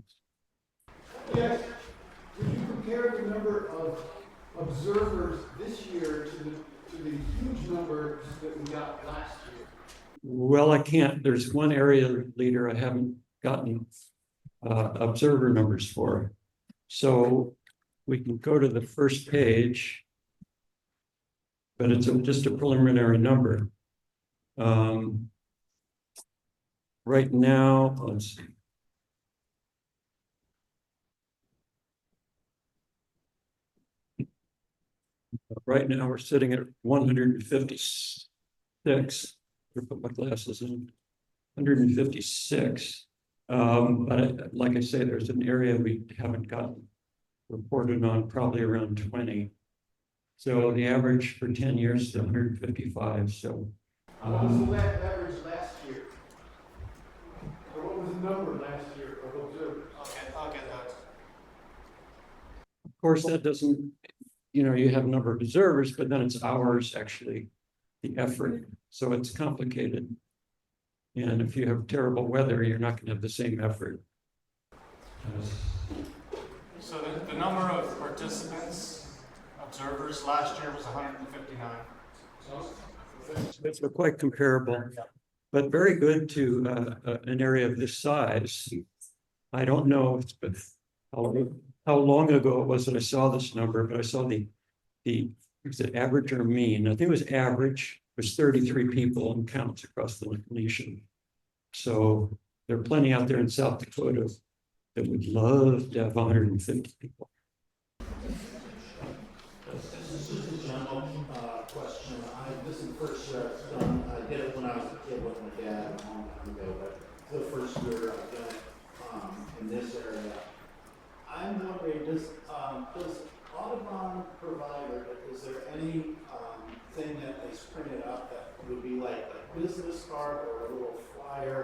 Yes, would you compare the number of observers this year to the huge numbers that we got last year? Well, I can't. There's one area leader I haven't gotten observer numbers for. So we can go to the first page, but it's just a preliminary number. Right now, let's see. Right now, we're sitting at 150 put my glasses in, 156. Like I say, there's an area we haven't gotten reported on, probably around 20. So the average for 10 years is 155, so. What was the average last year? Or what was the number last year of observers? Okay, I'll get that. Of course, that doesn't, you have a number of observers, but then it's hours actually, the effort. So it's complicated. And if you have terrible weather, you're not going to have the same effort. So the number of participants, observers last year was 159. They're quite comparable, but very good to an area of this size. I don't know how long ago it was that I saw this number, but I saw was it average or mean? I think it was average. It was 33 people in counts across the nation. So there are plenty out there in South Dakota that would love to have 150 people. This is a general question. This is the first year I've done, I did it when I was a kid with my dad a long time ago, but the first year I've done it in this area. I'm wondering, does Audubon provide, or is there any thing that they printed out that would be like a business card or a little flyer?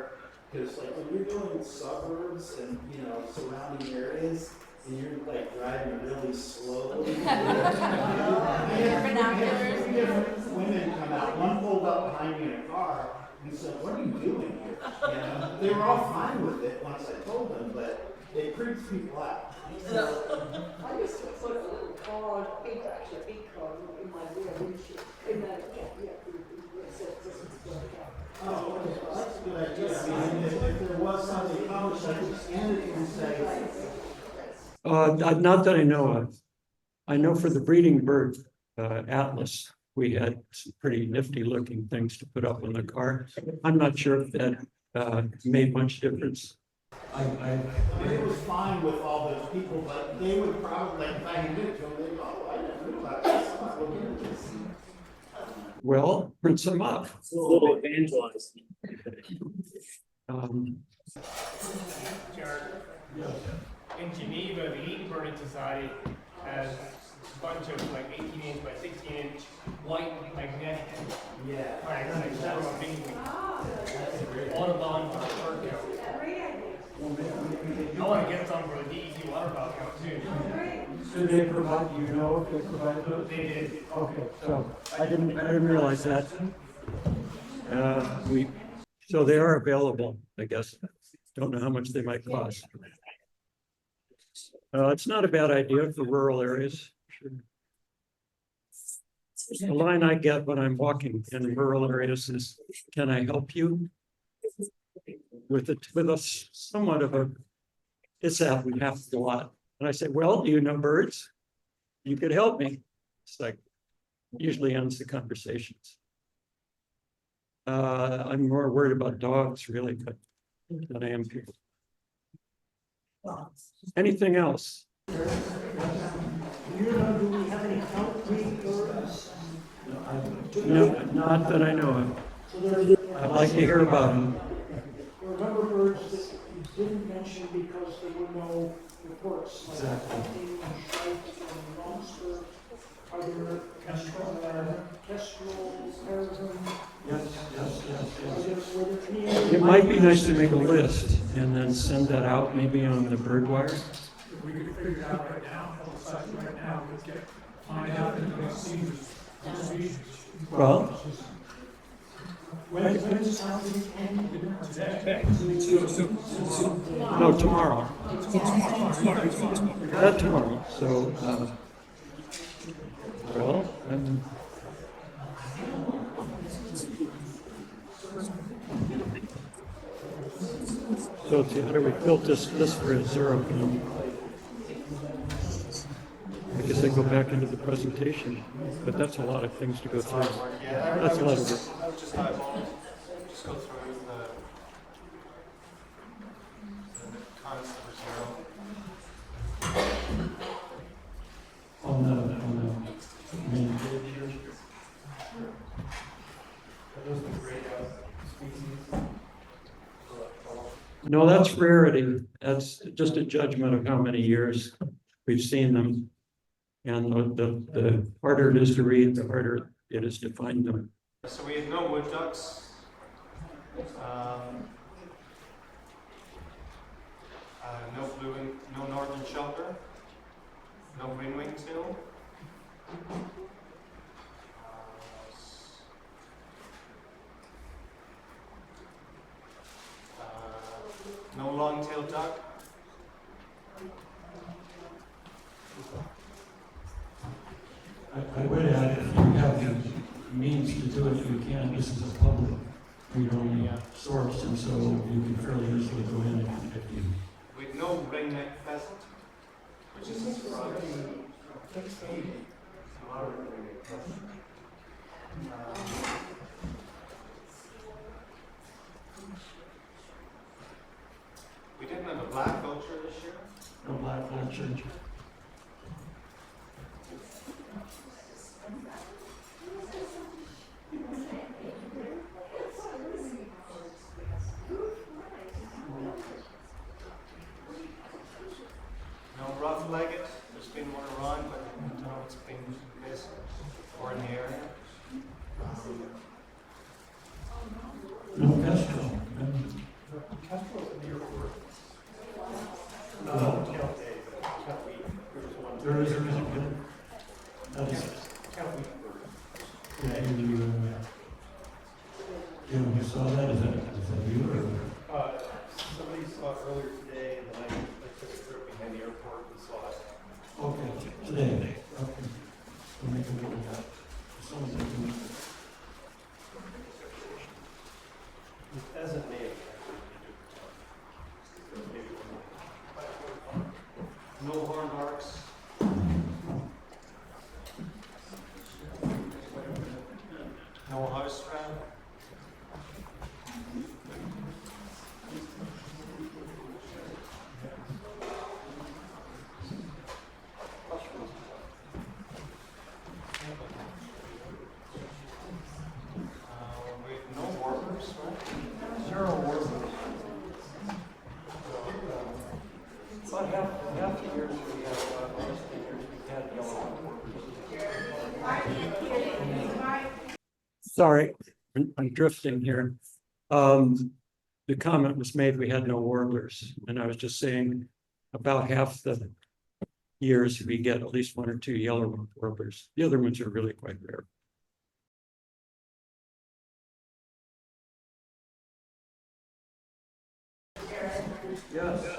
Because like when you're doing suburbs and surrounding areas, and you're like driving really slowly. Different women come out. One pulled up behind me in a car and said, "What are you doing here?" They were all fine with it once I told them, but it creeps people out. I used to put a little card, actually a big card in my rear windshield, in that, it said Christmas Bird Count. Oh, okay. Well, that's a good idea. I mean, if there was something published, I could scan it and say, Not that I know of. I know for the breeding bird atlas, we had some pretty nifty looking things to put up on the car. I'm not sure if that made much difference. I mean, it was fine with all those people, but they would probably, like, if I handed it to them, they'd go, "Oh, I didn't know about this. I'm not looking at this." Well, print some up. A little evangelized. Jared, in Geneva, the Edinburgh Society has a bunch of like 18-inch by 16-inch white magnetic flags like that on big Audubon for the bird count. I want to get some for the DEC waterfowl count too. Do they provide, if they provide those? They did. Okay, so I didn't realize that. So they are available, I guess. Don't know how much they might cost. It's not a bad idea for rural areas. Sure. The line I get when I'm walking in rural areas is, "Can I help you?" With a somewhat of a, it's happened half a lot. And I say, "Well, do you know birds? You could help me." It's like, usually ends the conversations. I'm more worried about dogs really, but than I am people. Anything else? Do we have any concrete birds? No, not that I know of. So there's, I'd like to hear about them. there are a number of birds that you didn't mention because there were no reports, like hunting, shrike, and lobster. Are there kestrel, peregrine? Yes. Were there any other? It might be nice to make a list and then send that out maybe on the bird wire. If we could figure it out right now, right now, find out and we'll see. Well, When does hunting end? Today. no, tomorrow. Not tomorrow, so, well, so it's how do we built this for a zero count? I guess I go back into the presentation, but that's a lot of things to go through. That's a lot of work. I would just eyeball, just go through the cons for zero. On the main page here. No, that's rarity. That's just a judgment of how many years we've seen them. And the harder it is to read, the harder it is to find them. So we had no wood ducks. No blue and no northern shelter. No green-winged teal. No long-tailed duck. I would add, if you have the means to do it, you can. This is a public, source, and so you can fairly easily go in and if you. With no ringneck pheasant, which is a surprise. We didn't have a black vulture this year. No black vulture. No rough-legged. There's been one around, but I don't know if it's been this or in the area. No kestrel. There is a good. That is. Yeah, you saw that? Is that you or? Somebody saw it earlier today, and then I took a trip behind the airport and saw it. Okay, today. Okay. We'll make a note of that. Someone's making. The pheasant may have. No horned hawks. No house rat. No warblers, right? Zero warblers. About half the years we have, most of the years we've had yellow workers. Sorry, I'm drifting here. The comment was made, we had no warblers, and I was just saying about half the years we get at least one or two yellow warblers. The other ones are really quite rare. Yes.